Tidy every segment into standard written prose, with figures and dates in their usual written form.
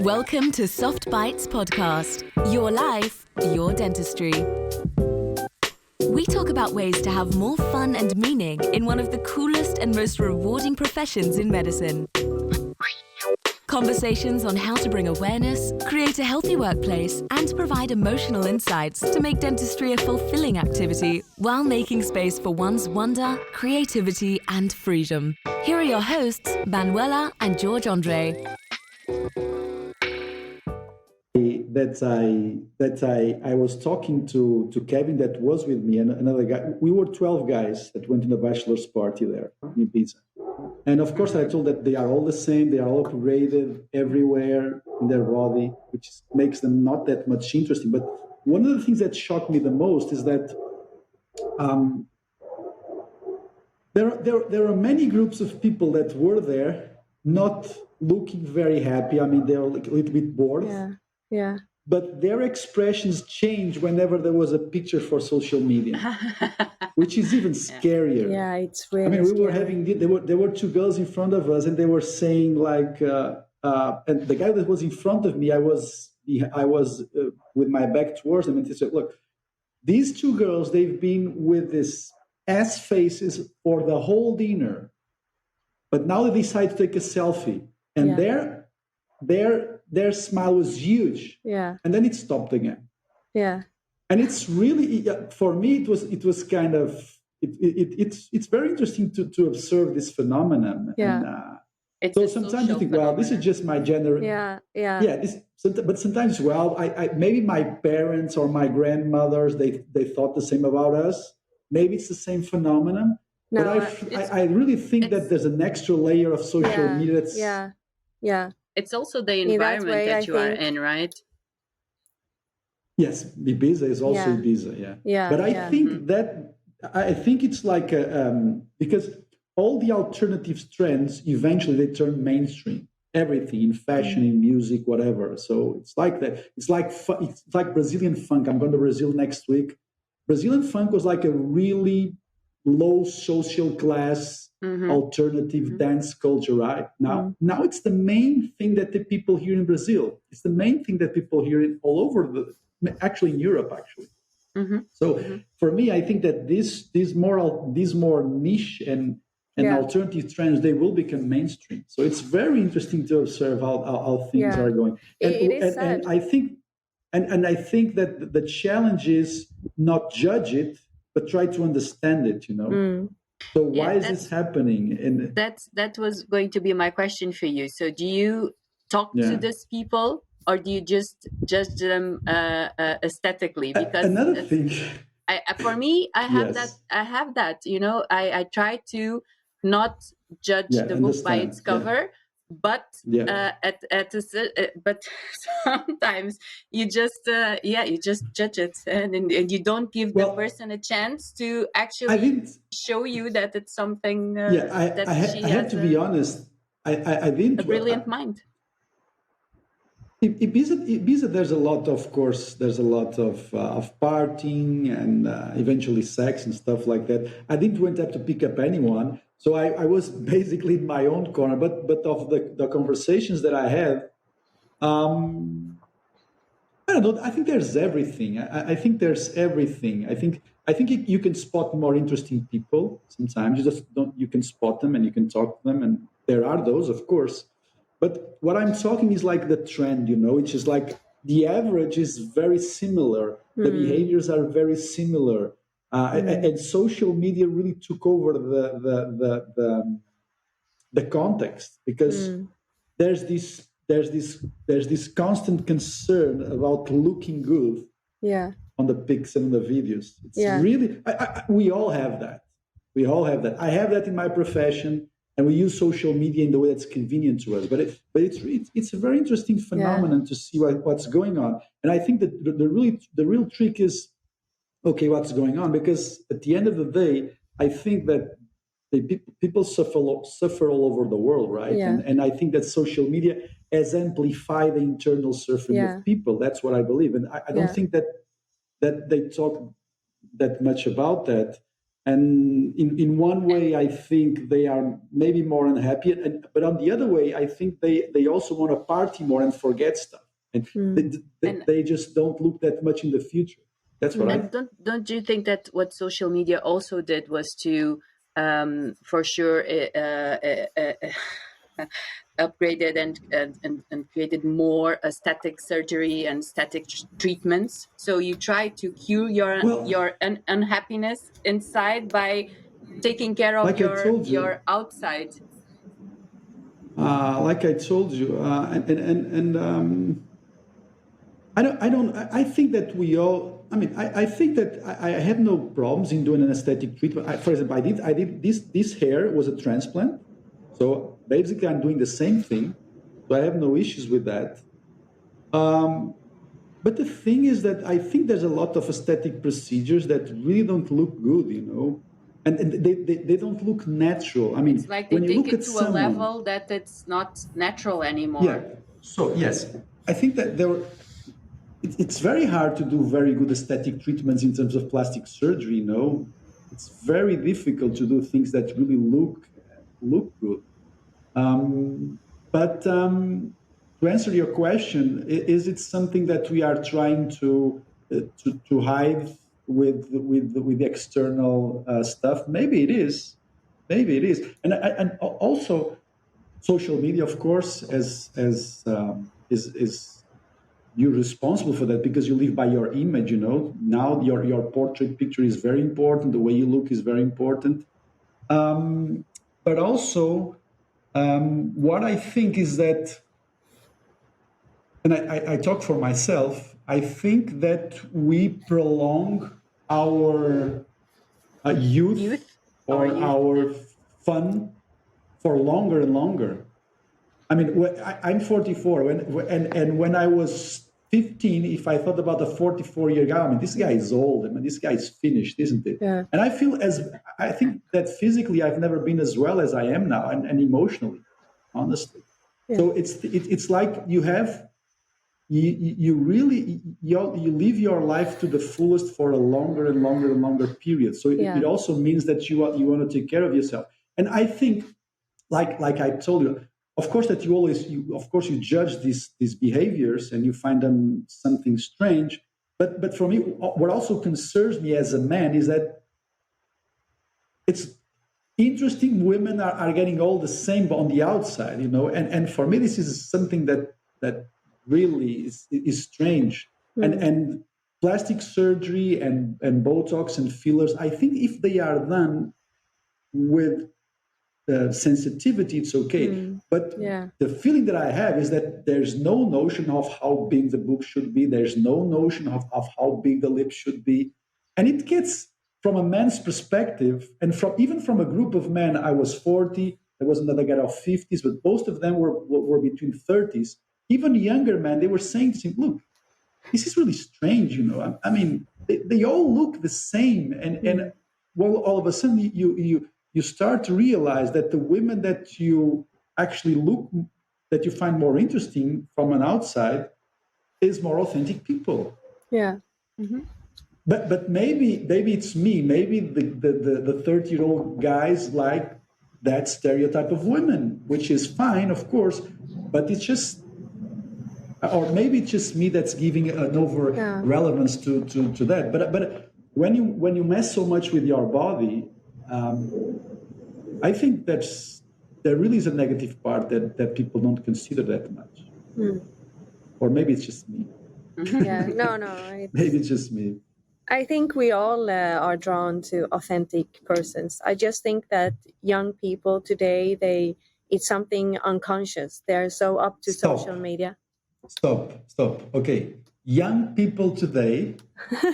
Welcome to Soft Bites Podcast. Your life, your dentistry. We talk about ways to have more fun and meaning in one of the coolest and most rewarding professions in medicine. Conversations on how to bring awareness, create a healthy workplace, and provide emotional insights to make dentistry a fulfilling activity while making space for one's wonder, creativity, and freedom. Here are your hosts, Manuela and George Andre. I was talking to Kevin that was with me and another guy. We were 12 guys that went to the bachelor's party there in Ibiza. And of course I told that they are all the same, they are all upgraded everywhere in their body, which makes them not that much interesting. But one of the things that shocked me the most is that there are many groups of people that were there not looking very happy. I mean, they're like a little bit bored. Yeah. But their expressions change whenever there was a picture for social media, which is even scarier. Yeah, it's really. I mean, we were scary. having there were two girls in front of us, and they were saying like, and the guy that was in front of me, I was with my back towards them, and they said, "Look, these two girls, they've been with this ass faces for the whole dinner, but now they decide to take a selfie, and their smile was huge, and then it stopped again. And it's really, for me, it was kind of it's very interesting to observe this phenomenon. And, so sometimes you think, well, this is just my general. But sometimes, well, I maybe my parents or my grandmothers they thought the same about us. Maybe it's the same phenomenon. No, but I really think that there's an extra layer of social media. That's, It's also the environment that you are in, right? Yes, Ibiza is also Ibiza, But I think it's like because all the alternative trends eventually they turn mainstream. Everything in fashion, in music, whatever. So it's like that. It's like Brazilian funk. I'm going to Brazil next week. Brazilian funk was like a really low social class alternative dance culture, right? Now it's the main thing that the people here in Brazil. It's the main thing that people hear all over actually in Europe, actually. So for me, I think that these more niche and alternative trends, they will become mainstream. So it's very interesting to observe how things are going. And I think that the challenge is not judge it, but try to understand it, So why is this happening? And that was going to be my question for you. So do you talk to these people, or do you just judge them aesthetically? Because another thing, for me, I have that. I try to not judge the book by its cover. But but sometimes you just judge it and you don't give the person a chance to actually show you that it's something I have to be honest, I didn't a brilliant mind. Ibiza, there's a lot of partying and eventually sex and stuff like that. I didn't went up to pick up anyone, so I was basically in my own corner. But of the conversations that I had, I don't know. I think there's everything. I think there's everything. I think you can spot more interesting people sometimes. You can spot them and you can talk to them, and there are those, of course. But what I'm talking is like the trend, which is like the average is very similar. The behaviors are very similar, and social media really took over the context because there's this constant concern about looking good on the pics and the videos. It's really we all have that. I have that in my profession. And we use social media in the way that's convenient to us, but it's a very interesting phenomenon to see what's going on. And I think that the real trick is, okay, what's going on? Because at the end of the day, I think that people suffer all over the world, right? And I think that social media has amplified the internal suffering of people. That's what I believe, and I don't think that they talk that much about that. And in one way, I think they are maybe more unhappy. But on the other way, I think they also want to party more and forget stuff. And they just don't look that much in the future. That's what I think. Don't you think that what social media also did was to, for sure, upgraded and created more aesthetic surgery and aesthetic treatments? So you try to cure your unhappiness inside by taking care of your outside. Like I told you, I think that we all. I mean, I think that I have no problems in doing an aesthetic treatment. For example, I did this hair was a transplant, so basically I'm doing the same thing, so I have no issues with that. But the thing is that I think there's a lot of aesthetic procedures that really don't look good, and they don't look natural. I mean, it's like they take it to a level that it's not natural anymore. Yeah. So yes, I think that it's very hard to do very good aesthetic treatments in terms of plastic surgery. It's very difficult to do things that really look good. But to answer your question, is it something that we are trying to hide with the external stuff? Maybe it is. And also, social media, of course, is you're responsible for that because you live by your image. Now your portrait picture is very important. The way you look is very important. But also, what I think is that, and I talk for myself, I think that we prolong our youth or our fun for longer and longer. I mean, I'm 44, and when I was 15, if I thought about a 44-year guy, I mean, this guy is old. I mean, this guy is finished, isn't it? Yeah. And I think that physically I've never been as well as I am now, and emotionally, honestly. Yeah. So it's like you really live your life to the fullest for a longer and longer and longer period. So it also means that you want to take care of yourself. And I think, like I told you, of course that you judge these behaviors and you find them something strange. But for me, what also concerns me as a man is that it's interesting. Women are getting all the same on the outside, and for me this is something that really is strange. Mm. And plastic surgery and Botox and fillers, I think if they are done with sensitivity, it's okay. But the feeling that I have is that there's no notion of how big the boob should be. There's no notion of how big the lips should be. And it gets, from a man's perspective, and even from a group of men, I was 40, there was another guy of 50s, but most of them were between 30s. Even younger men, they were saying to him, look, this is really strange, I mean, they all look the same. And well, all of a sudden you start to realize that the women that you actually that you find more interesting from an outside is more authentic people. Yeah. Mm-hmm. But maybe it's me. Maybe the 30-year-old guys like that stereotype of women, which is fine, of course, but it's just, or maybe it's just me that's giving an over relevance to that. But when you mess so much with your body, I think there really is a negative part that people don't consider that much. Or maybe it's just me. Yeah, no. Maybe it's just me. I think we all are drawn to authentic persons. I just think that young people today, it's something unconscious. They're so up to social media. Stop. Okay. Young people today,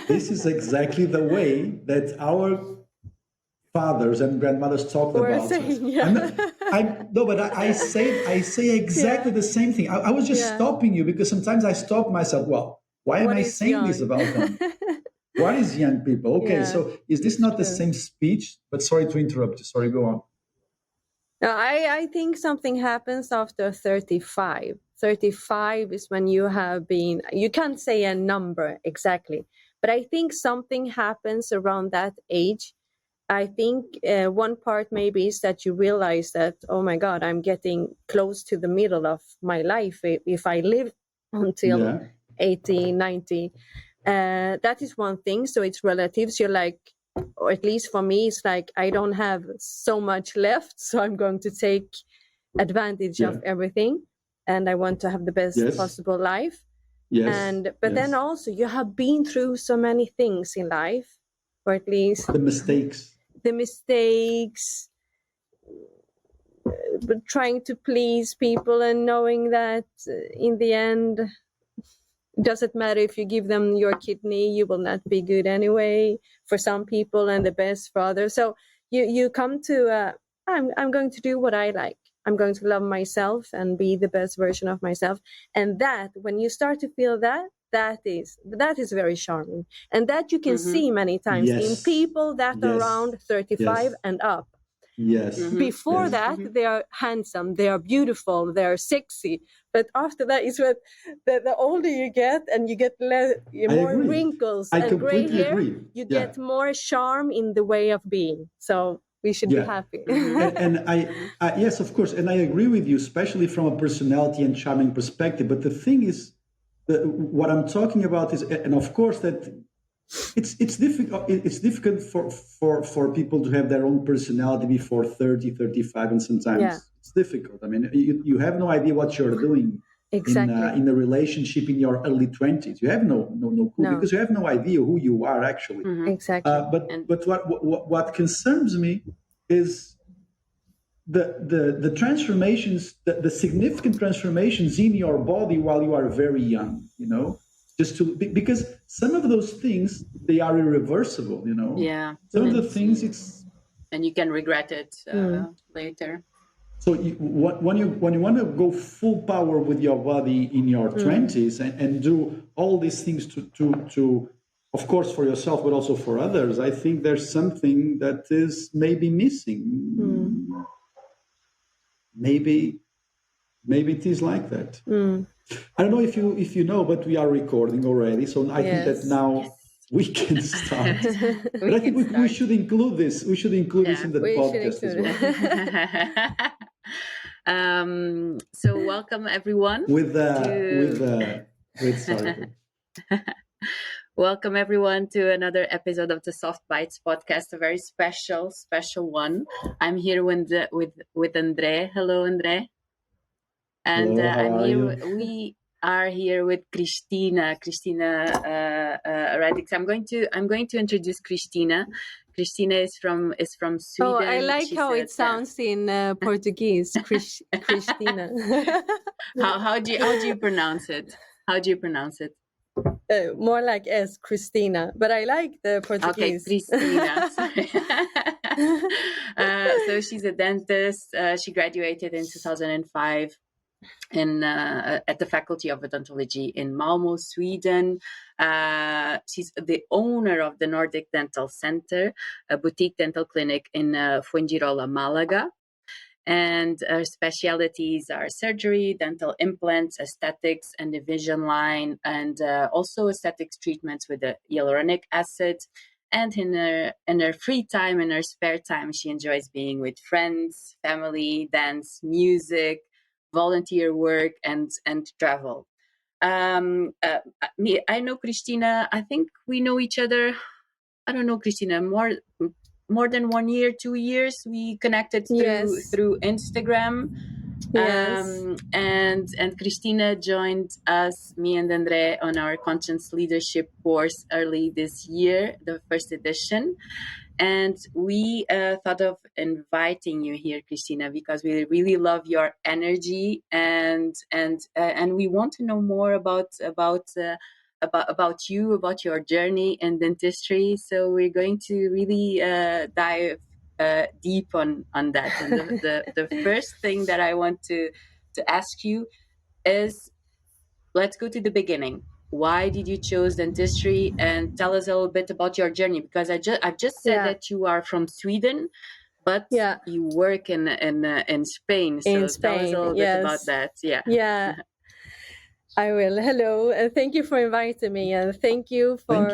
this is exactly the way that our fathers and grandmothers talked about it. I say exactly the same thing. I was just stopping you because sometimes I stop myself. Well, why am I saying this about them? What is young people? Okay, so is this not the same speech? But sorry to interrupt you. Sorry, go on. No, I think something happens after 35. 35 is when you can't say a number exactly, but I think something happens around that age I think one part maybe is that you realize that, oh my God, I'm getting close to the middle of my life if I live until 80, 90. That is one thing. So it's relative. So you're like, or at least for me, it's like I don't have so much left. So I'm going to take advantage of everything. And I want to have the best possible life. But then also you have been through so many things in life, or at least the mistakes, but trying to please people and knowing that in the end, it doesn't matter if you give them your kidney, you will not be good anyway for some people and the best for others. So you come to, I'm going to do what I like. I'm going to love myself and be the best version of myself. And that, when you start to feel that is very charming. And that you can see many times in people that are around 35 and up. Before that, they are handsome, they are beautiful, they are sexy. But after that is what the older you get and you get more wrinkles and gray hair, you get more charm in the way of being. So we should be happy. and I yes, of course. And I agree with you, especially from a personality and charming perspective. But the thing is, what I'm talking about is, and of course that it's difficult. It's difficult for people to have their own personality before 30, 35, and sometimes it's difficult. I mean, you have no idea what you're doing in a relationship in your early 20s. You have no clue because you have no idea who you are actually. Exactly. But what concerns me is the transformations, the significant transformations in your body while you are very young. You know. Because some of those things, they are irreversible, you know. Yeah. Some of the things and you can regret it later. So when you want to go full power with your body in your 20s and do all these things to of course for yourself but also for others, I think there's something that is maybe missing. Maybe it is like that. I don't know if you know, but we are recording already, so I think that now we can start. But I think we should include this. We should include this in the podcast as well. So welcome everyone. Welcome everyone to another episode of the Soft Bites podcast, a very special one. I'm here with André. Hello, André. And we are here with Cristina Radix. I'm going to introduce Cristina. Cristina is from Sweden. Oh, I like how it sounds in Portuguese, Cristina. How do you pronounce it? How do you pronounce it? More like Cristina, but I like the Portuguese. Okay, Cristina. So she's a dentist. She graduated in 2005. At the Faculty of Odontology in Malmö, Sweden. She's the owner of the Nordic Dental Center, a boutique dental clinic in Fuengirola, Malaga. And her specialties are surgery, dental implants, aesthetics, and the vision line, and also aesthetics treatments with the hyaluronic acid. And in her free time, in her spare time, she enjoys being with friends, family, dance, music, volunteer work, and travel. I know Cristina. I think we know each other. I don't know Cristina more than 1 year, 2 years. We connected through Instagram. Yes. And Cristina joined us, me and André, on our Conscience Leadership course early this year, the first edition. And we thought of inviting you here, Cristina, because we really love your energy and we want to know more about you, about your journey in dentistry. So we're going to really dive deep on that. And the first thing that I want to ask you is, let's go to the beginning. Why did you choose dentistry? And tell us a little bit about your journey, because I've just said that you are from Sweden, but you work in Spain. So tell us a little bit about that. Yeah. I will. Hello, and thank you for inviting me, and thank you for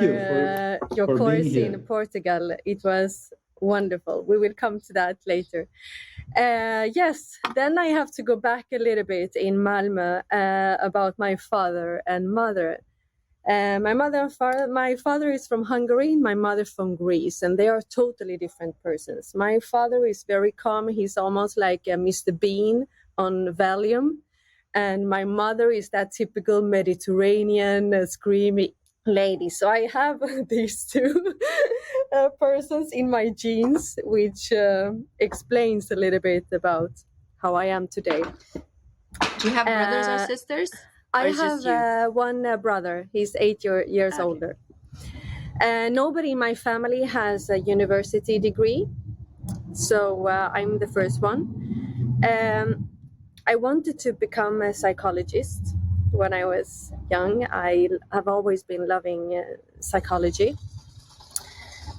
your course in Portugal. It was Wonderful. We will come to that later. Yes, then I have to go back a little bit in Malmö about my father and mother. My father is from Hungary, my mother from Greece, and they are totally different persons. My father is very calm. He's almost like Mr. Bean on Valium. And my mother is that typical Mediterranean, screamy lady. So I have these two persons in my genes, which explains a little bit about how I am today. Do you have brothers or sisters? I have one brother. He's 8 years older. Nobody in my family has a university degree, so I'm the first one. I wanted to become a psychologist when I was young. I have always been loving psychology.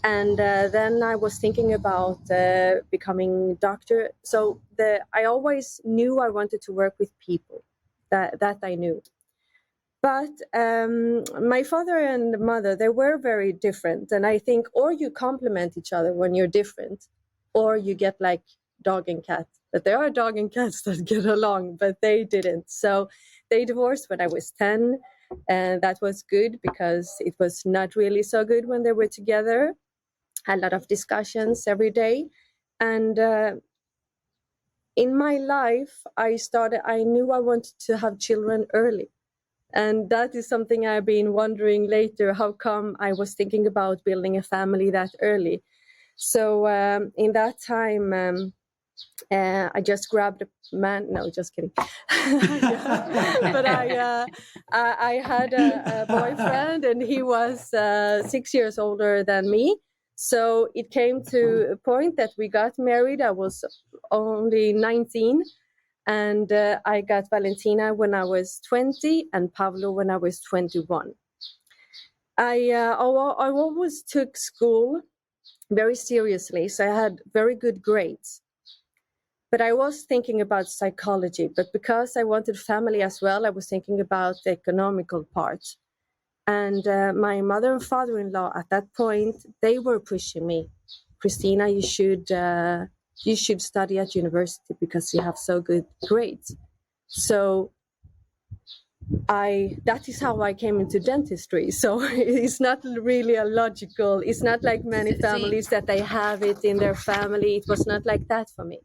And then I was thinking about becoming a doctor. So I always knew I wanted to work with people. That I knew. But my father and mother, they were very different. And I think, or you complement each other when you're different, or you get like dog and cat. But there are dog and cats that get along, but they didn't. So they divorced when I was 10. And that was good because it was not really so good when they were together. A lot of discussions every day. And in my life, I knew I wanted to have children early. And that is something I've been wondering later, how come I was thinking about building a family that early. So in that time, I just grabbed a man. No, just kidding. But I had a boyfriend, and he was 6 years older than me. So it came to a point that we got married. I was only 19, and I got Valentina when I was 20 and Pablo when I was 21. I always took school very seriously, so I had very good grades. But I was thinking about psychology, but because I wanted family as well, I was thinking about the economical part. And my mother and father-in-law at that point, they were pushing me. Christina, you should study at university because you have so good grades. So that is how I came into dentistry. So it's not really it's not like many families that they have it in their family. It was not like that for me.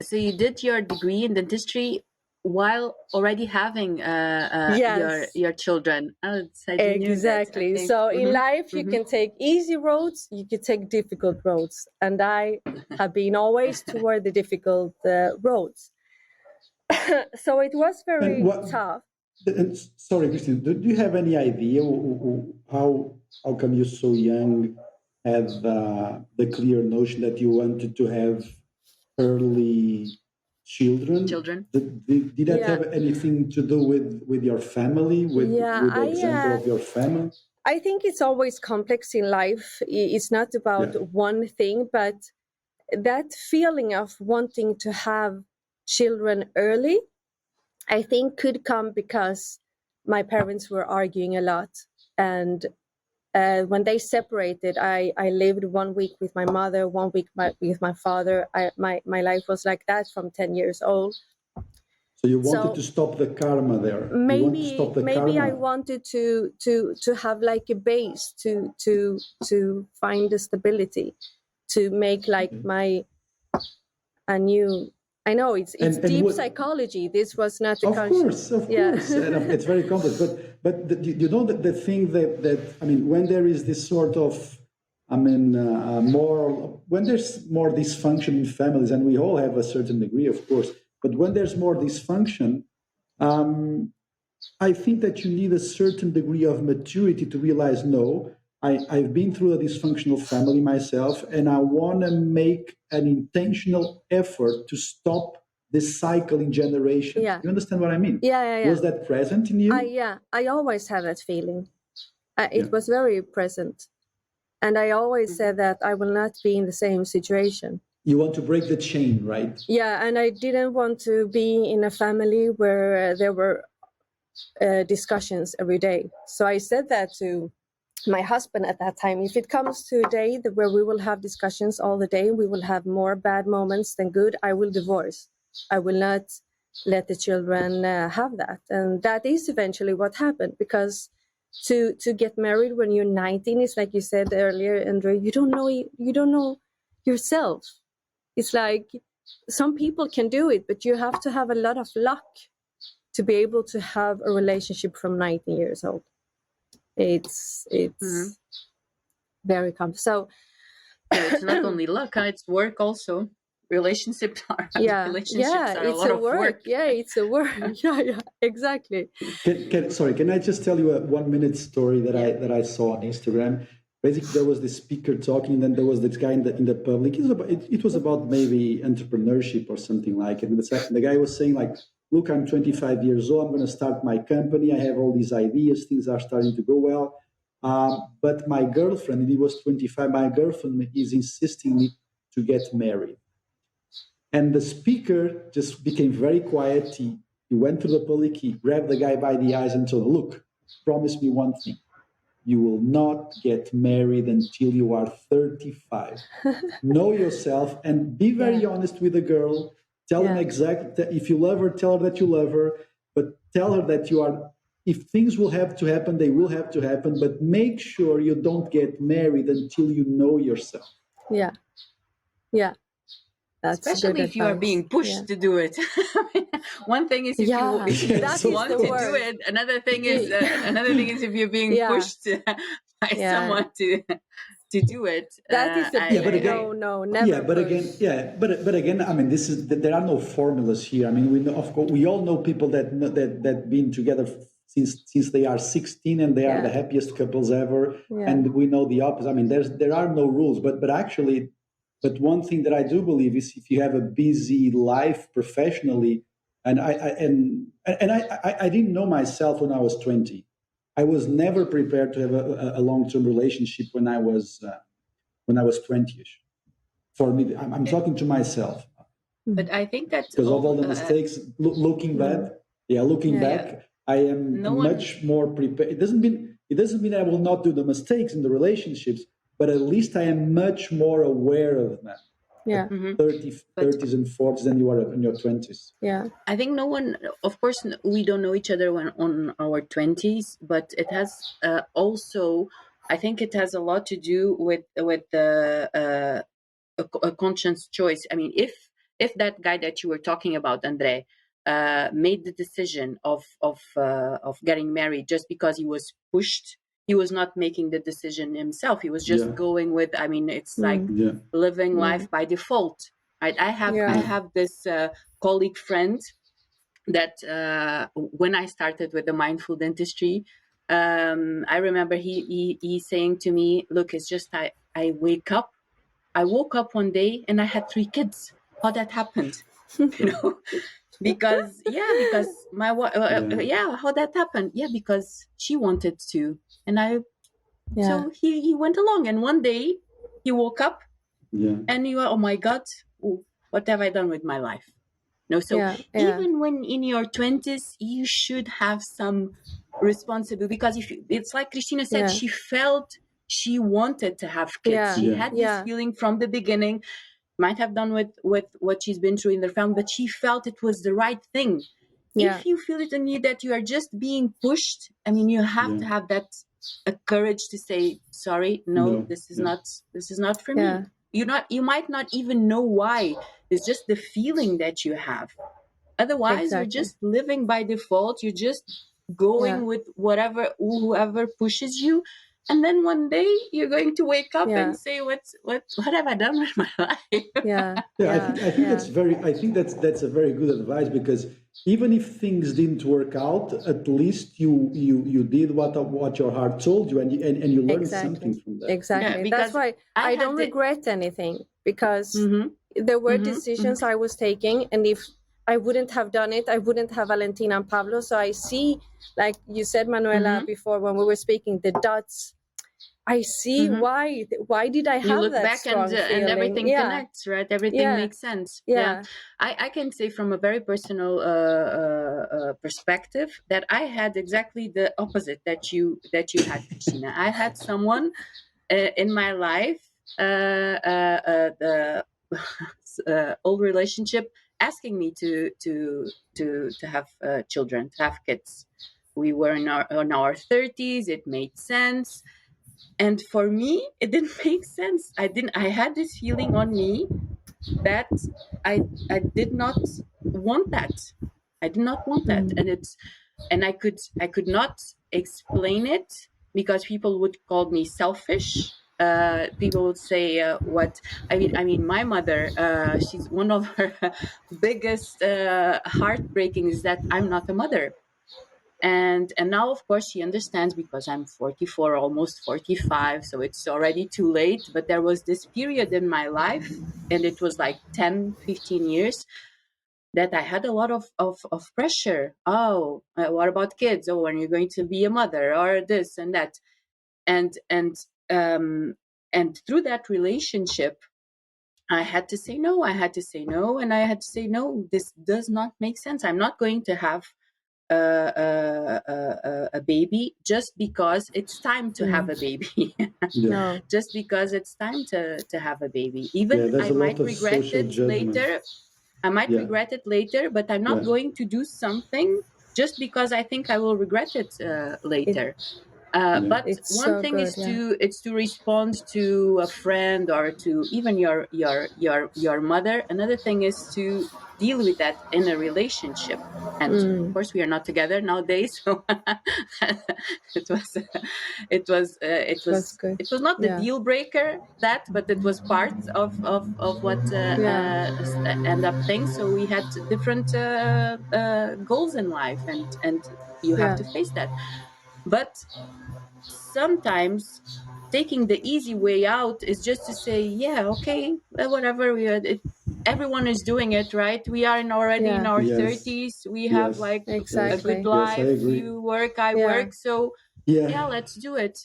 So you did your degree in dentistry while already having your children. Exactly. So in life, you can take easy roads, you can take difficult roads. And I have been always toward the difficult roads. So it was very tough. Sorry, Christine, do you have any idea how come you so young had the clear notion that you wanted to have early children? Did that have anything to do with your family, with the example of your family? I think it's always complex in life. It's not about one thing, but that feeling of wanting to have children early, I think could come because my parents were arguing a lot. And when they separated, I lived 1 week with my mother, 1 week with my father. My life was like that from 10 years old. So you wanted to stop the karma there. Maybe I wanted to have like a base to find the stability, to make like a new. I know it's deep psychology. This was not a course. It's very complex. But you know the thing that I mean, when there is this sort of, when there's more dysfunction in families, and we all have a certain degree, of course, but when there's more dysfunction, I think that you need a certain degree of maturity to realize, no, I've been through a dysfunctional family myself, and I want to make an intentional effort to stop this cycle in generations. Yeah. You understand what I mean? Yeah. Was that present in you? I always had that feeling. It was very present. And I always said that I will not be in the same situation. You want to break the chain, right? Yeah, and I didn't want to be in a family where there were discussions every day. So I said that to my husband at that time, if it comes to a day where we will have discussions all the day, we will have more bad moments than good, I will divorce. I will not let the children have that. And that is eventually what happened, because to get married when you're 19 is, like you said earlier, Andre, you don't know yourself. It's like some people can do it, but you have to have a lot of luck to be able to have a relationship from 19 years old. It's very complex. So it's not only luck, it's work also. Relationships are a lot of work. Yeah, it's a work. Yeah, exactly. Can I just tell you a 1 minute story that I saw on Instagram? Basically, there was this speaker talking, and then there was this guy in the public. It was about maybe entrepreneurship or something like it. And the guy was saying, like, look, I'm 25 years old. I'm going to start my company. I have all these ideas. Things are starting to go well. But my girlfriend, and he was 25, my girlfriend is insisting me to get married. And the speaker just became very quiet. He went to the public. He grabbed the guy by the eyes and told him, look, promise me one thing. You will not get married until you are 35. Know yourself and be very honest with the girl. Tell him exactly, if you love her, tell her that you love her, but tell her that you are, if things will have to happen, they will have to happen, but make sure you don't get married until you know yourself. Yeah. That's especially if you are being pushed to do it. One thing is if you want to do it. Another thing is if you're being pushed by someone to do it. That is no, never. Yeah, but again, I mean, there are no formulas here. I mean, we know, of course, we all know people that been together since they are 16 and they are the happiest couples ever. Yeah. And we know the opposite. I mean, there are no rules, but actually. But one thing that I do believe is if you have a busy life professionally, and I didn't know myself when I was 20. I was never prepared to have a long-term relationship when I was 20ish. For me, I'm talking to myself. But I think that because of all the mistakes, looking back, I am much more prepared. It doesn't mean I will not do the mistakes in the relationships. But at least I am much more aware of them. Yeah. 30s and 40s than you are in your 20s. Yeah. I think no one, of course, we don't know each other when on our 20s, but it has also, I think it has a lot to do with a conscious choice. I mean, if that guy that you were talking about, Andre, made the decision of getting married just because he was pushed, he was not making the decision himself. He was just going with, I mean, it's like living life by default. Right? I have this colleague friend that when I started with the mindful dentistry, I remember he saying to me, look, it's just I woke up one day and I had 3 kids. How that happened? Because my wife, how that happened? Yeah, because she wanted to. And so he went along, and one day he woke up and he went, oh my God, what have I done with my life? Even when in your 20s, you should have some responsibility, because it's like Christina said, she felt she wanted to have kids. Yeah. She had this feeling from the beginning, might have done with what she's been through in the family, but she felt it was the right thing. If you feel it in you that you are just being pushed, I mean, you have to have that courage to say, sorry, no, this is not for me. You might not even know why. It's just the feeling that you have. Otherwise, you're just living by default. You're just going with whoever pushes you. And then one day you're going to wake up and say, what have I done with my life? I think that's a very good advice, because even if things didn't work out, at least you did what your heart told you, and you learned something from that. Exactly. That's why I don't regret anything, because there were decisions I was taking, and if I wouldn't have done it, I wouldn't have Valentina and Pablo. So I see, like you said, Manuela, before when we were speaking, the dots. I see why did I have you look that back strong and everything connects, right? Everything makes sense. I can say from a very personal perspective that I had exactly the opposite that you had, Christina. I had someone in my life, the old relationship, asking me to have children, to have kids. We were in our 30s. It made sense. And for me, it didn't make sense. I had this feeling on me that I did not want that. I did not want that. And I could not explain it because people would call me selfish. People would say what I mean my mother, she's one of her biggest heartbreaking is that I'm not a mother. And now, of course, she understands because I'm 44, almost 45, so it's already too late. But there was this period in my life, and it was like 10, 15 years, that I had a lot of pressure. Oh, what about kids? Oh, when are you going to be a mother? Or this and that. And through that relationship, I had to say no. And I had to say, no, this does not make sense. I'm not going to have a baby just because it's time to have a baby. Just because it's time to have a baby. Even I might regret it later. Regret it later, but I'm not going to do something just because I think I will regret it later. But one thing is to respond to a friend or to even your mother. Another thing is to deal with that in a relationship. And of course, we are not together nowadays, so it was not the deal breaker but it was part of what end up things. So we had different goals in life, and you have to face that. But sometimes taking the easy way out is just to say, okay, whatever, everyone is doing it, right? We are already in our 30s. We have like a good life. You work, I work. So let's do it.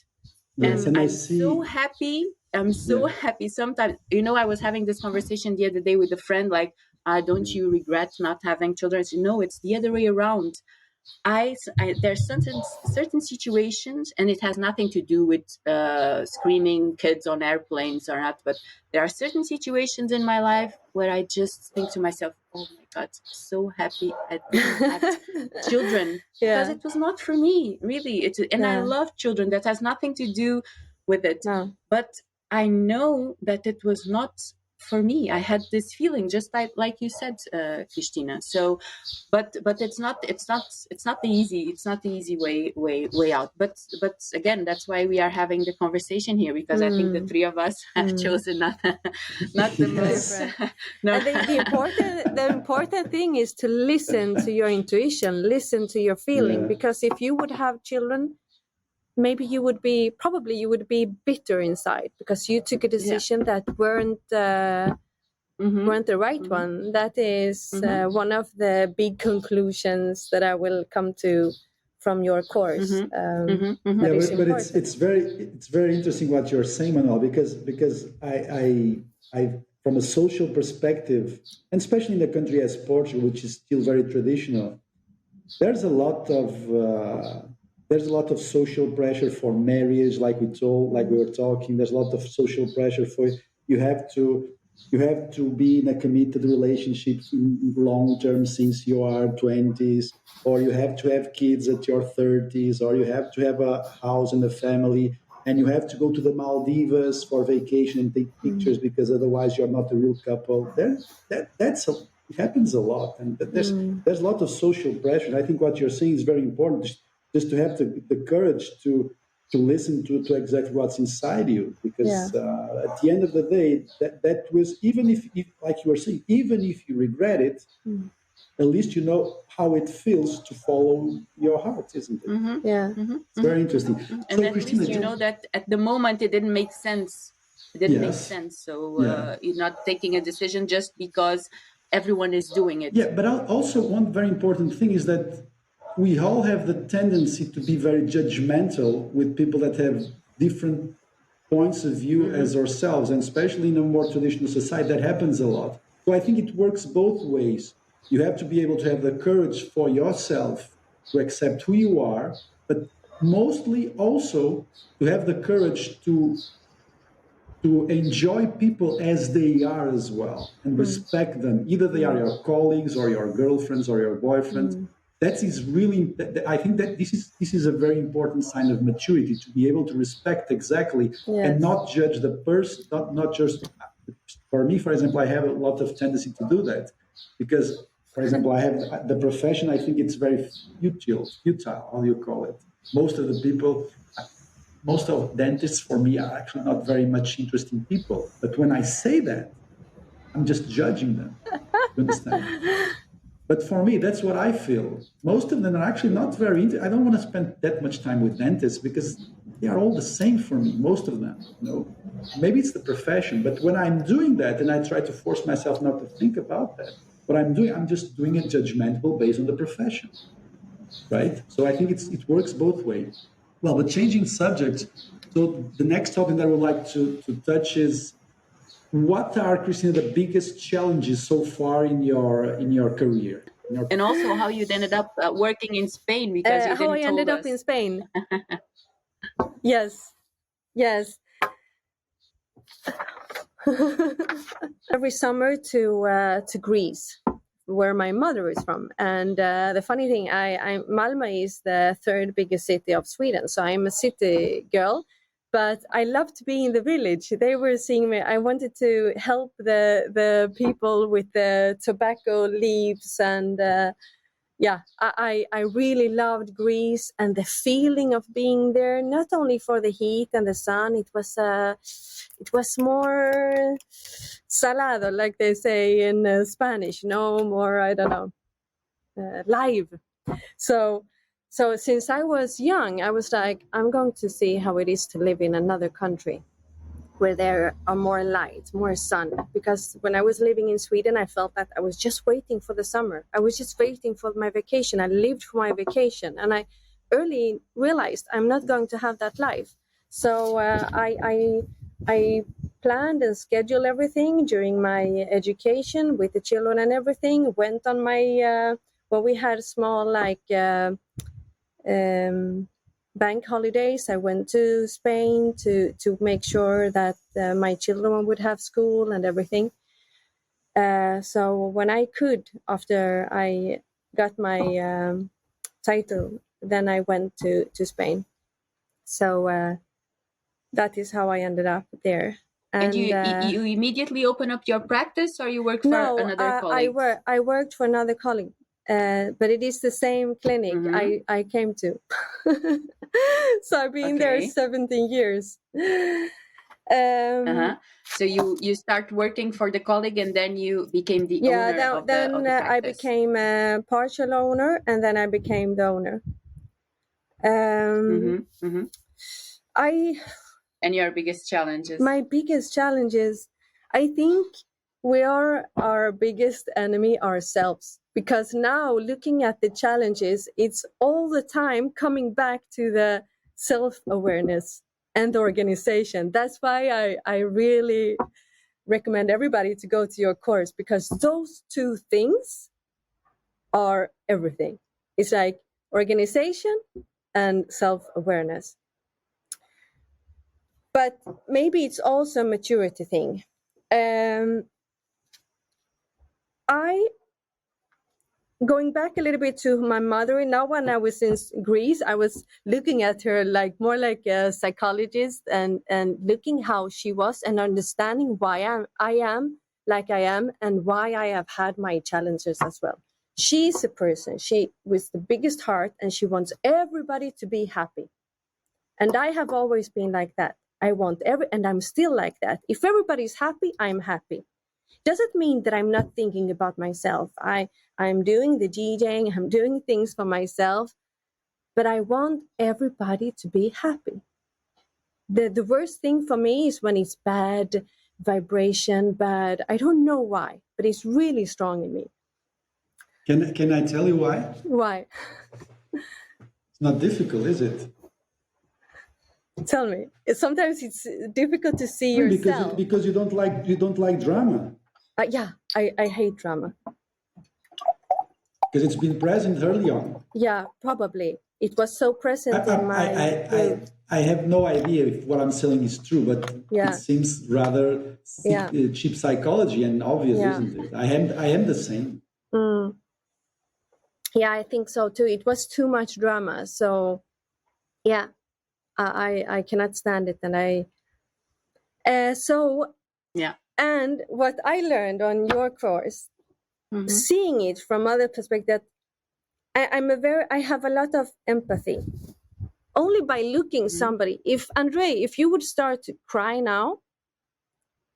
Yes, and I'm so happy. I'm so happy. Sometimes, I was having this conversation the other day with a friend, like, don't you regret not having children? I said, no, it's the other way around. There's certain situations, and it has nothing to do with screaming kids on airplanes or not, but there are certain situations in my life where I just think to myself, oh my God, I'm so happy I didn't have children, because it was not for me, really. I love children. That has nothing to do with it. But I know that it was not for me. I had this feeling, just like you said, Christina. So, but it's not the easy way out. But again, that's why we are having the conversation here, because I think the three of us have chosen not the most. No. And the important thing is to listen to your intuition, listen to your feeling, because if you would have children, maybe you would be bitter inside because you took a decision that weren't the right one. That is one of the big conclusions that I will come to from your course. But it's very interesting what you're saying, Manuel, because I from a social perspective, and especially in a country as Portugal, which is still very traditional, there's a lot of social pressure for marriage, like we were talking. There's a lot of social pressure for you have to be in a committed relationship long term since you are 20s, or you have to have kids at your 30s, or you have to have a house and a family, and you have to go to the Maldives for vacation and take pictures because otherwise you're not a real couple. It happens a lot, and there's a lot of social pressure. And I think what you're saying is very important. Just to have the courage to listen to exactly what's inside you, because at the end of the day, that was, even if like you were saying, even if you regret it, at least you know how it feels to follow your heart, isn't it? It's very interesting. And so, at Christina, least you know that at the moment it didn't make sense. Make sense. So you're not taking a decision just because everyone is doing it. Yeah, but also one very important thing is that we all have the tendency to be very judgmental with people that have different points of view as ourselves, and especially in a more traditional society, that happens a lot. So I think it works both ways. You have to be able to have the courage for yourself to accept who you are, but mostly also to have the courage to enjoy people as they are as well, and respect them. Either they are your colleagues or your girlfriends or your boyfriends. That is really, I think that this is a very important sign of maturity, to be able to respect exactly and not judge the person, not just, for me, for example, I have a lot of tendency to do that because, for example, I have the profession, I think it's very futile, how do you call it? Most of dentists for me are actually not very much interesting people. But when I say that, I'm just judging them. You understand? But for me, that's what I feel. Most of them are actually not very I don't want to spend that much time with dentists because they are all the same for me, most of them. Maybe it's the profession, but when I'm doing that and I try to force myself not to think about that, what I'm doing, I'm just doing it judgmental based on the profession, right? So I think it works both ways. Well, but changing subject, so the next topic that I would like to touch is, what are, Cristina, the biggest challenges so far in your career? And also how you ended up working in Spain, because you how I ended up in Spain. Yes. Every summer to Greece, where my mother is from. And the funny thing, Malmö is the third biggest city of Sweden, so I'm a city girl. But I love to be in the village. They were seeing me. I wanted to help the people with the tobacco leaves, and I really loved Greece and the feeling of being there. Not only for the heat and the sun, it was more salado, like they say in Spanish. No more, I don't know, live. So since I was young, I was like, I'm going to see how it is to live in another country where there are more light, more sun. Because when I was living in Sweden, I felt that I was just waiting for the summer. I was just waiting for my vacation. I lived for my vacation. And I early realized I'm not going to have that life. So I planned and scheduled everything during my education with the children and everything. Went on my, we had small bank holidays. I went to Spain to make sure that my children would have school and everything. So when I could, after I got my title, then I went to Spain. So that is how I ended up there. And you immediately open up your practice, or you worked for another colleague? I worked for another colleague. But it is the same clinic I came to. So I've been there 17 years. So you start working for the colleague, and then you became the owner of the practice. I became a partial owner, and then I became the owner. And your biggest challenges? My biggest challenges, I think we are our biggest enemy ourselves. Because now, looking at the challenges, it's all the time coming back to the self-awareness and the organization. That's why I really recommend everybody to go to your course, because those two things are everything. It's like organization and self-awareness. But maybe it's also a maturity thing. Going back a little bit to my mother, now when I was in Greece, I was looking at her more like a psychologist and looking how she was and understanding why I am like I am and why I have had my challenges as well. She's a person, she with the biggest heart, and she wants everybody to be happy. And I have always been like that. I want and I'm still like that. If everybody's happy, I'm happy. Doesn't mean that I'm not thinking about myself. I'm doing the DJing, I'm doing things for myself, but I want everybody to be happy. The worst thing for me is when it's bad vibration, bad. I don't know why, but it's really strong in me. Can I tell you why? Why? It's not difficult, is it? Tell me. Sometimes it's difficult to see yourself because you don't like drama. Yeah, I hate drama. Because it's been present early on. Yeah, probably. It was so present in my... I have no idea if what I'm saying is true, but it seems rather cheap psychology and obvious, isn't it? I am the same. Mm. Yeah, I think so too. It was too much drama. So, yeah, I cannot stand it. And and what I learned on your course, seeing it from other perspective, I have a lot of empathy. Only by looking somebody, if you would start to cry now,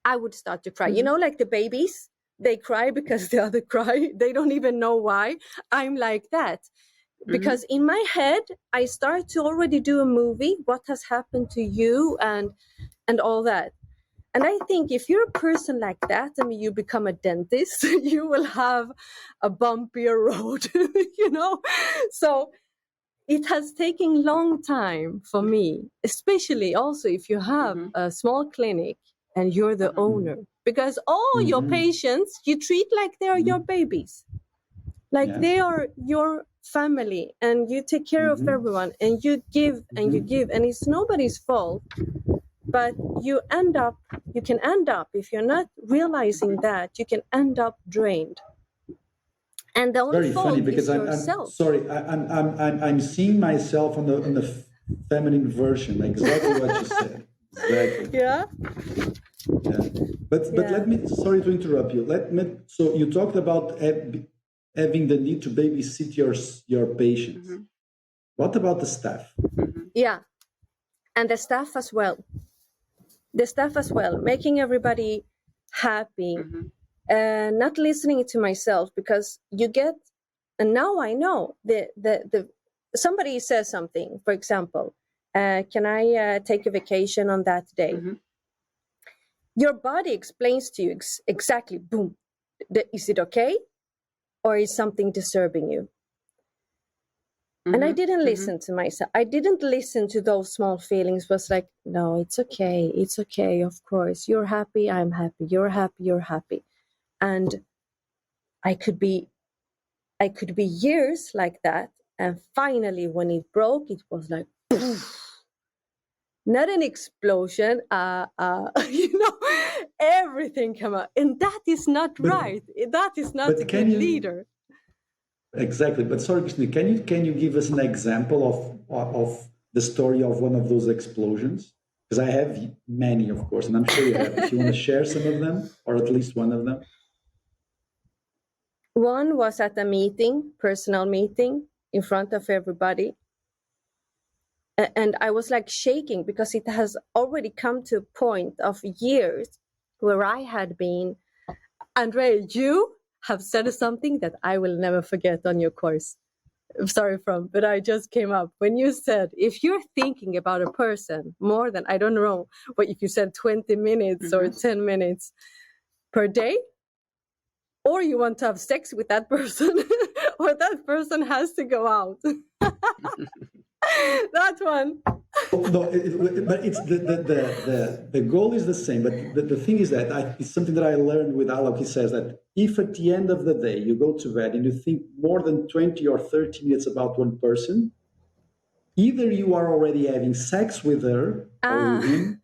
I would start to cry. You know, like the babies, they cry because the other cry. They don't even know why. I'm like that. Because in my head, I start to already do a movie, what has happened to you and all that. And I think if you're a person like that, I mean, you become a dentist, you will have a bumpier road, you know? So it has taken long time for me, especially also if you have a small clinic and you're the owner, because all your patients, you treat like they're your babies, like they are your family, and you take care of everyone, and you give and you give, and it's nobody's fault. But you can end up, if you're not realizing that, you can end up drained. And the only fault is yourself. I'm seeing myself on the feminine version, exactly what you said. Exactly. Yeah. But let me, sorry to interrupt you. So you talked about having the need to babysit your patients. What about the staff? Yeah, and the staff as well. Making everybody happy, not listening to myself, because you get, and now I know the somebody says something, for example, can I take a vacation on that day? Your body explains to you exactly, boom, is it okay? Or is something disturbing you? And I didn't listen to myself. I didn't listen to those small feelings. It was like, no, it's okay. It's okay. Of course, you're happy. I'm happy. You're happy. You're happy. And I could be years like that. And finally, when it broke, it was like, poof. Not an explosion. You know, everything came out. And that is not right. That is not a good leader. Exactly, but sorry, Christina, can you give us an example of the story of one of those explosions? Because I have many, of course, and I'm sure you have. If you want to share some of them, or at least one of them. One was at a meeting, personal meeting, in front of everybody, and I was like shaking because it has already come to a point of years where I had been, Andrea, you have said something that I will never forget on your course. I'm sorry but I just came up. When you said, if you're thinking about a person more than, I don't know, but if you said 20 minutes or 10 minutes per day, or you want to have sex with that person, or that person has to go out. That one. No, but it's the goal is the same. But the thing is that it's something that I learned with Alok. He says that if at the end of the day you go to bed and you think more than 20 or 30 minutes about one person, either you are already having sex with her or with him,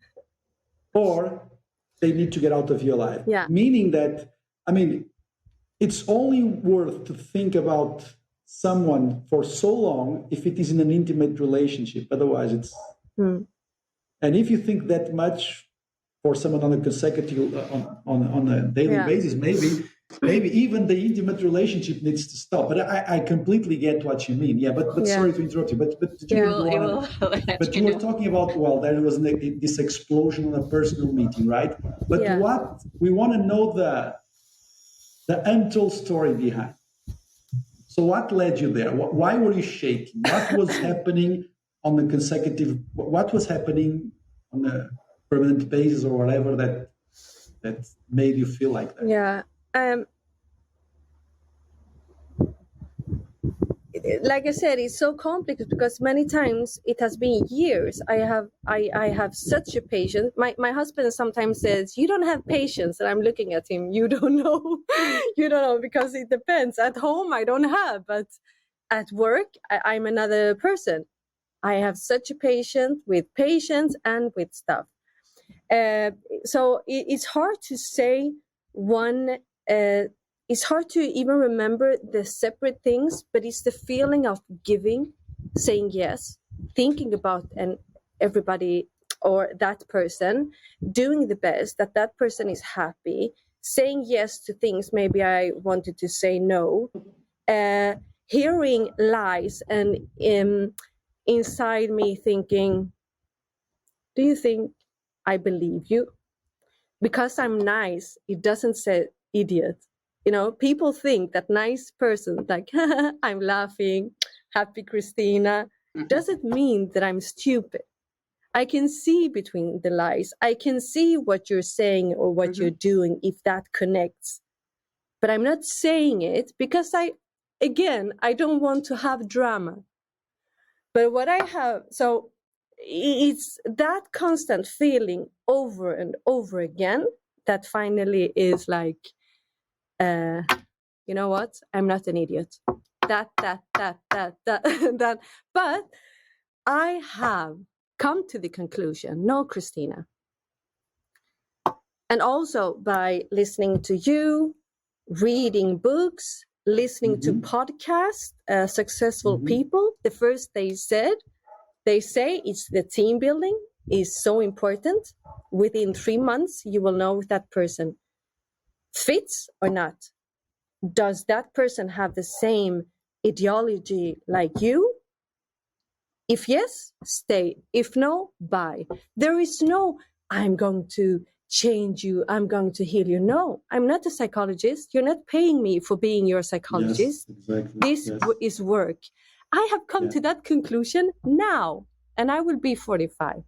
or they need to get out of your life. Yeah. Meaning that, I mean, it's only worth to think about someone for so long if it is in an intimate relationship. Otherwise, it's... And if you think that much for someone on a consecutive, on a daily basis, maybe even the intimate relationship needs to stop. But I completely get what you mean. Yeah, but sorry to interrupt you. But you were talking about, well, there was this explosion on a personal meeting, right? But what we want to know the untold story behind. So what led you there? Why were you shaking? What was happening on the consecutive? What was happening on a permanent basis or whatever that made you feel like that? Yeah. like I said, it's so complex because many times it has been years. I have such a patience. My husband sometimes says, "You don't have patience," and I'm looking at him. You don't know, you don't know, because it depends. At home, I don't have, but at work, I'm another person. I have such a patience with patients and with stuff. So it's hard to say one. It's hard to even remember the separate things, but it's the feeling of giving, saying yes, thinking about everybody or that person, doing the best, that person is happy, saying yes to things maybe I wanted to say no, hearing lies and inside me thinking, do you think I believe you? Because I'm nice, it doesn't say idiot. You know, people think that nice person, like, I'm laughing, happy Christina, doesn't mean that I'm stupid. I can see between the lies. I can see what you're saying or what you're doing if that connects. But I'm not saying it because I don't want to have drama. But what I have, so it's that constant feeling over and over again that finally is like, you know what? I'm not an idiot. That. But I have come to the conclusion, no, Christina. And also by listening to you, reading books, listening to podcasts, successful people, the first they say it's the team building is so important. Within 3 months, you will know if that person fits or not. Does that person have the same ideology like you? If yes, stay. If no, bye. There is no, I'm going to change you, I'm going to heal you. No, I'm not a psychologist. You're not paying me for being your psychologist. Yes, exactly. This is work. I have come to that conclusion now, and I will be 45.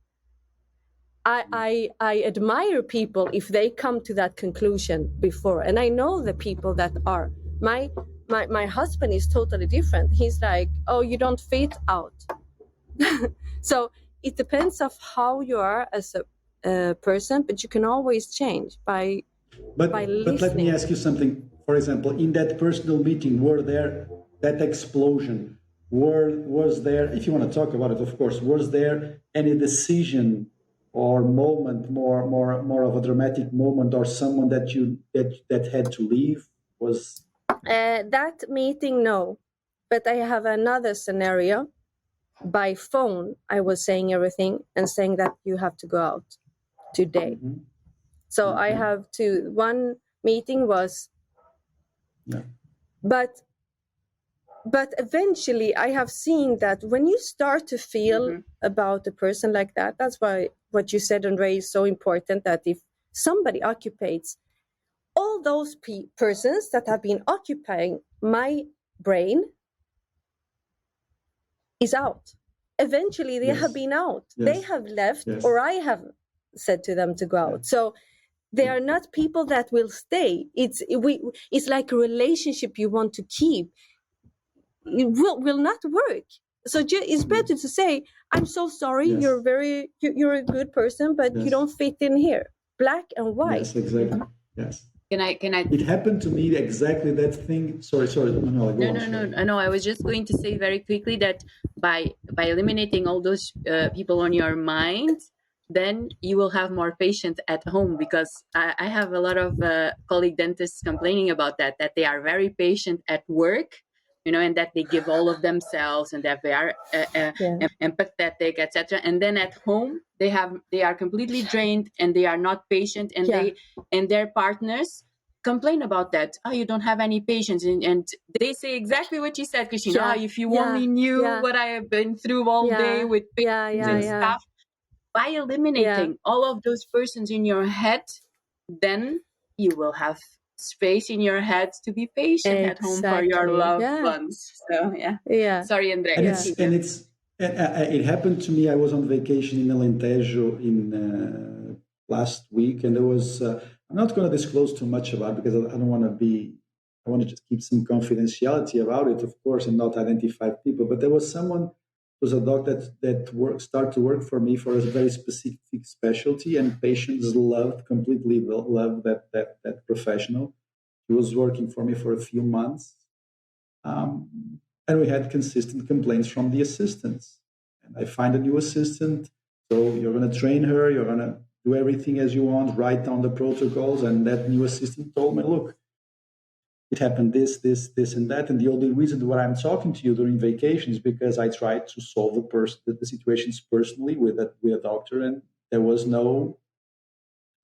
I admire people if they come to that conclusion before, and I know the people that are. My husband is totally different. He's like, oh, you don't fit out. So it depends of how you are as a person, but you can always change by listening. But let me ask you something. For example, in that personal meeting, were there that explosion? Was there, if you want to talk about it, of course, was there any decision or moment, more of a dramatic moment, or someone that had to leave? Was that meeting? No, but I have another scenario. By phone, I was saying everything and saying that you have to go out today. So I have to. One meeting was, but eventually I have seen that when you start to feel about a person like that, that's why what you said, Andre, is so important, that if somebody occupies all those persons that have been occupying my brain is out. Eventually they have been out. They have left, or I have said to them to go out. So they are not people that will stay. It's like a relationship you want to keep. It will not work. So it's better to say, I'm so sorry, you're a good person, but you don't fit in here. Black and white. Yes, exactly. Yes. Can I? It happened to me exactly that thing. Sorry. No. I was just going to say very quickly that by eliminating all those people on your mind, then you will have more patients at home, because I have a lot of colleague dentists complaining about that they are very patient at work, and that they give all of themselves and that they are empathetic, etc. And then at home, they are completely drained and they are not patient, and their partners complain about that. Oh, you don't have any patience, and they say exactly what you said, Christina. Oh, if you only knew what I have been through all day with patients and stuff. By eliminating all of those persons in your head, then you will have space in your head to be patient at home for your loved ones. So sorry, Andrea. It happened to me. I was on vacation in Alentejo in last week, and there was I'm not going to disclose too much about it because I don't want to be I want to just keep some confidentiality about it, of course, and not identify people. But there was someone who was a doctor that started to work for me for a very specific specialty, and patients completely loved that professional. He was working for me for a few months. And we had consistent complaints from the assistants. And I find a new assistant. So you're going to train her. You're going to do everything as you want, write down the protocols. And that new assistant told me, look, it happened this, and that. And the only reason why I'm talking to you during vacation is because I tried to solve the situations personally with a doctor, and there was no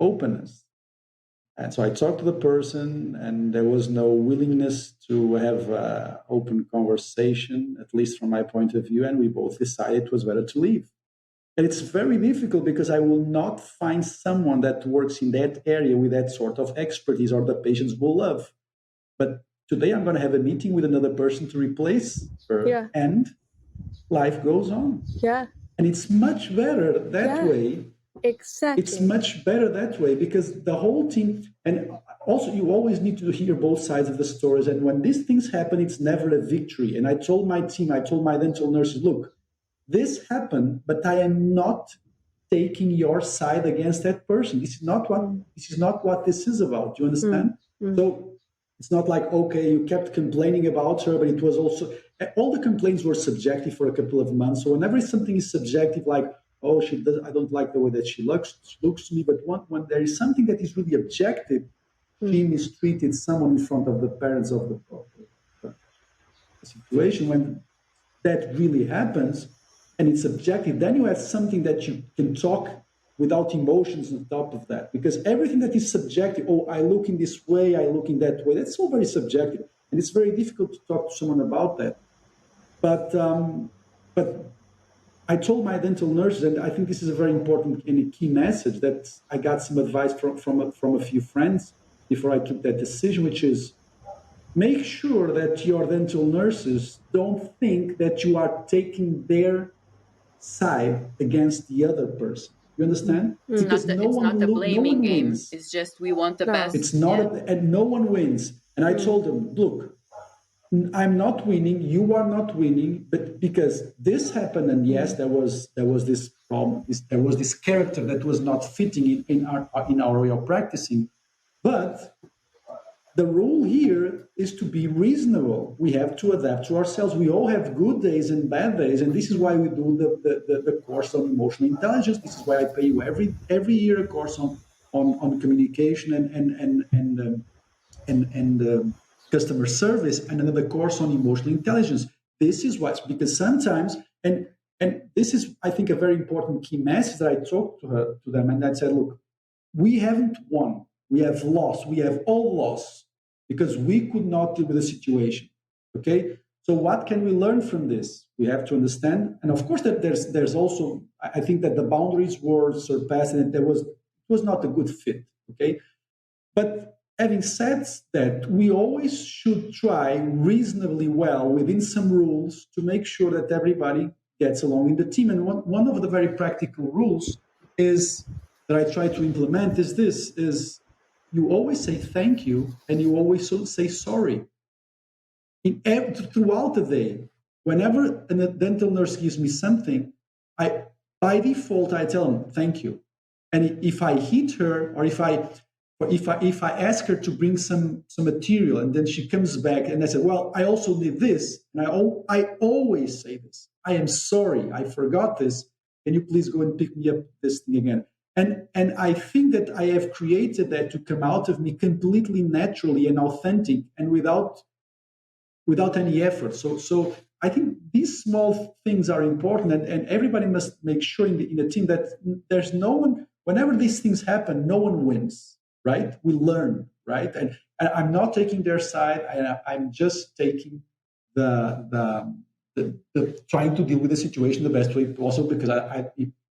openness. And so I talked to the person, and there was no willingness to have an open conversation, at least from my point of view. And we both decided it was better to leave. And it's very difficult because I will not find someone that works in that area with that sort of expertise, or the patients will love. But today I'm going to have a meeting with another person to replace her, and life goes on. Yeah. And it's much better that way. Exactly. It's much better that way because the whole team, and also you always need to hear both sides of the stories. And when these things happen, it's never a victory. And I told my team, I told my dental nurses, look, this happened, but I am not taking your side against that person. This is not what this is about. Do you understand? Mm-hmm. So it's not like, okay, you kept complaining about her, but it was also, all the complaints were subjective for a couple of months. So whenever something is subjective, like, oh, I don't like the way that she looks to me. But when there is something that is really objective, she mistreated someone in front of the parents of the situation. When that really happens and it's objective, then you have something that you can talk without emotions on top of that. Because everything that is subjective, oh, I look in this way, I look in that way, that's all very subjective. And it's very difficult to talk to someone about that. But I told my dental nurses, and I think this is a very important and a key message, that I got some advice from a few friends before I took that decision, which is make sure that your dental nurses don't think that you are taking their side against the other person. You understand? Because it's not a blaming game. Wins. It's just we want the best. It's not, and no one wins. And I told them, look, I'm not winning, you are not winning, but because this happened, and yes, there was this problem, there was this character that was not fitting in our way of practicing. But the rule here is to be reasonable. We have to adapt to ourselves. We all have good days and bad days, and this is why we do the course on emotional intelligence. This is why I pay you every year a course on communication and customer service, and another course on emotional intelligence. This is what's because sometimes, and this is, I think, a very important key message that I talked to them, and I said, look, we haven't won, we have lost, we have all lost because we could not deal with the situation. Okay, so what can we learn from this? We have to understand, and of course that there's also, I think that the boundaries were surpassed, and it was not a good fit. Okay, but having said that, we always should try reasonably well within some rules to make sure that everybody gets along in the team. And one of the very practical rules is that I try to implement is you always say thank you and you always say sorry. Throughout the day, whenever a dental nurse gives me something, by default, I tell them thank you. And if I hit her, or if I ask her to bring some material and then she comes back and I say, well, I also need this. And I always say this. I am sorry, I forgot this. Can you please go and pick me up this thing again? And I think that I have created that to come out of me completely naturally and authentic and without any effort. So I think these small things are important, and everybody must make sure in the team that there's no one, whenever these things happen, no one wins. Right? We learn, right? And I'm not taking their side. I'm just taking the trying to deal with the situation the best way possible. Because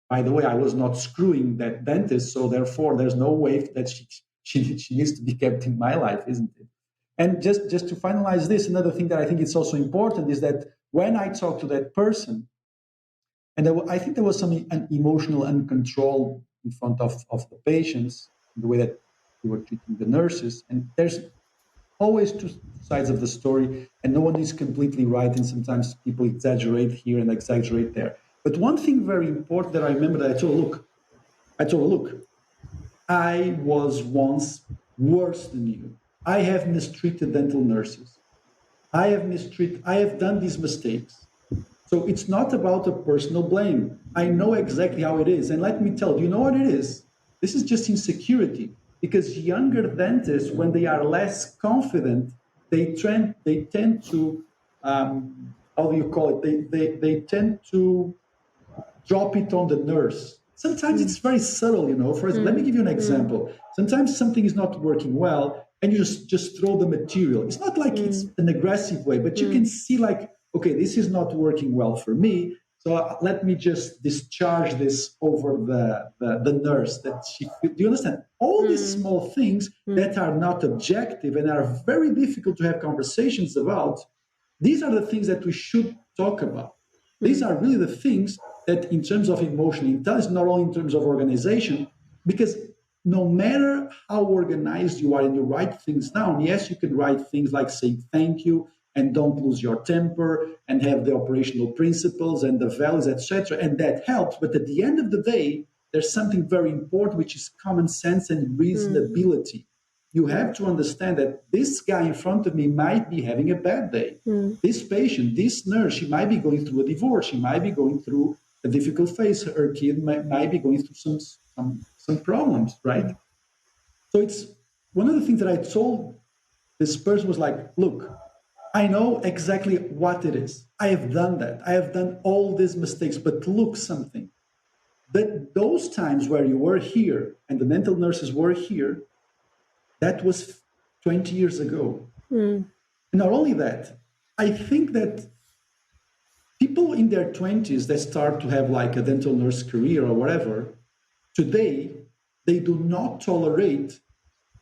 by the way, I was not screwing that dentist, so therefore there's no way that she needs to be kept in my life, isn't it? And just to finalize this, another thing that I think is also important is that when I talk to that person, and I think there was an emotional uncontrol in front of the patients, the way that we were treating the nurses, and always two sides of the story, and no one is completely right, and sometimes people exaggerate here and exaggerate there. But one thing very important that I remember that I told her, look, I was once worse than you. I have mistreated dental nurses. I have done these mistakes. So it's not about a personal blame. I know exactly how it is. And let me tell you, you know what it is? This is just insecurity. Because younger dentists, when they are less confident, they tend to, how do you call it? They tend to drop it on the nurse. Sometimes it's very subtle, For example, let me give you an example. Sometimes something is not working well, and you just throw the material. It's not like it's an aggressive way, but you can see like, okay, this is not working well for me. So let me just discharge this over the nurse. Do you understand? All these small things that are not objective and are very difficult to have conversations about, these are the things that we should talk about. These are really the things that in terms of emotional intelligence, not only in terms of organization, because no matter how organized you are and you write things down, yes, you can write things like saying thank you and don't lose your temper and have the operational principles and the values, etc. And that helps. But at the end of the day, there's something very important, which is common sense and reasonability. You have to understand that this guy in front of me might be having a bad day. This patient, this nurse, she might be going through a divorce. She might be going through a difficult phase. Her kid might be going through some problems, right? So it's one of the things that I told this person was like, look, I know exactly what it is. I have done that. I have done all these mistakes, but look something. That those times where you were here and the dental nurses were here, that was 20 years ago. And not only that, I think that people in their 20s that start to have like a dental nurse career or whatever, today, they do not tolerate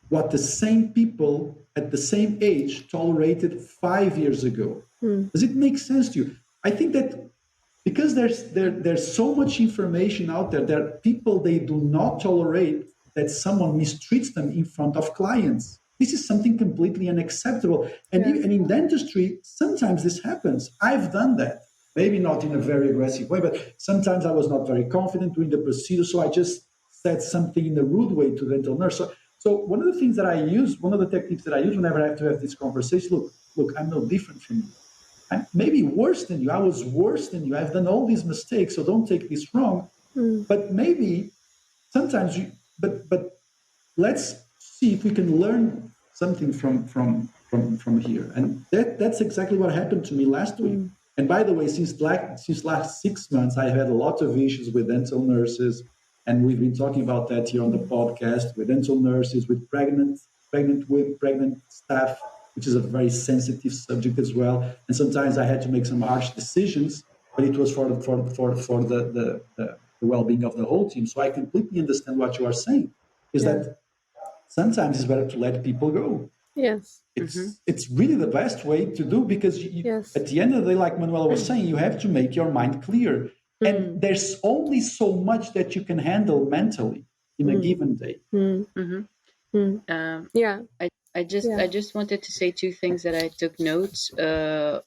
what the same people at the same age tolerated 5 years ago. Does it make sense to you? I think that because there's so much information out there, there are people they do not tolerate that someone mistreats them in front of clients. This is something completely unacceptable. And in dentistry, sometimes this happens. I've done that. Maybe not in a very aggressive way, but sometimes I was not very confident doing the procedure, so I just said something in a rude way to the dental nurse. So one of the things that I use, one of the techniques that I use whenever I have to have this conversation, look, I'm no different from you. I'm maybe worse than you. I was worse than you. I've done all these mistakes, so don't take this wrong. But maybe sometimes but let's see if we can learn something from here. And that's exactly what happened to me last week. And by the way, since last 6 months, I had a lot of issues with dental nurses, and we've been talking about that here on the podcast, with dental nurses, with pregnant staff, which is a very sensitive subject as well. And sometimes I had to make some harsh decisions, but it was for the well-being of the whole team. So I completely understand what you are saying, is that sometimes it's better to let people go. Yes. It's really the best way to do, because at the end of the day, like Manuela was saying, you have to make your mind clear. And there's only so much that you can handle mentally in a given day. I just wanted to say two things that I took notes.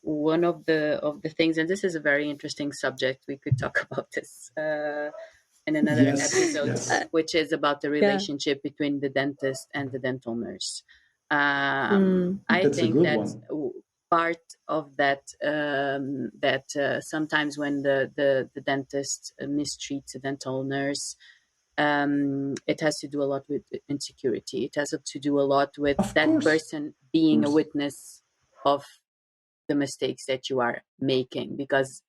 One of the things, and this is a very interesting subject. We could talk about this in another episode, which is about the relationship between the dentist and the dental nurse. I think that part of that sometimes when the dentist mistreats a dental nurse, it has to do a lot with insecurity. It has to do a lot with person being a witness of the mistakes that you are making, because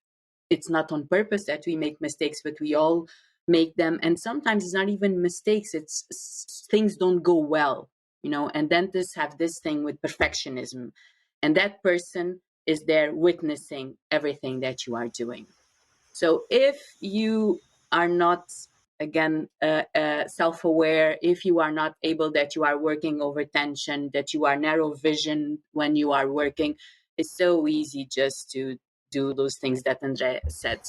it's not on purpose that we make mistakes, but we all make them. And sometimes it's not even mistakes, it's things don't go well, and dentists have this thing with perfectionism, and that person is there witnessing everything that you are doing. So if you are not, again, self-aware, if you are not able, that you are working over tension, that you are narrow vision when you are working, it's so easy just to do those things that Andre said.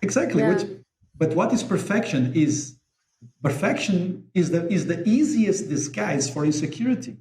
Exactly. But what is perfection? Perfection is the easiest disguise for insecurity.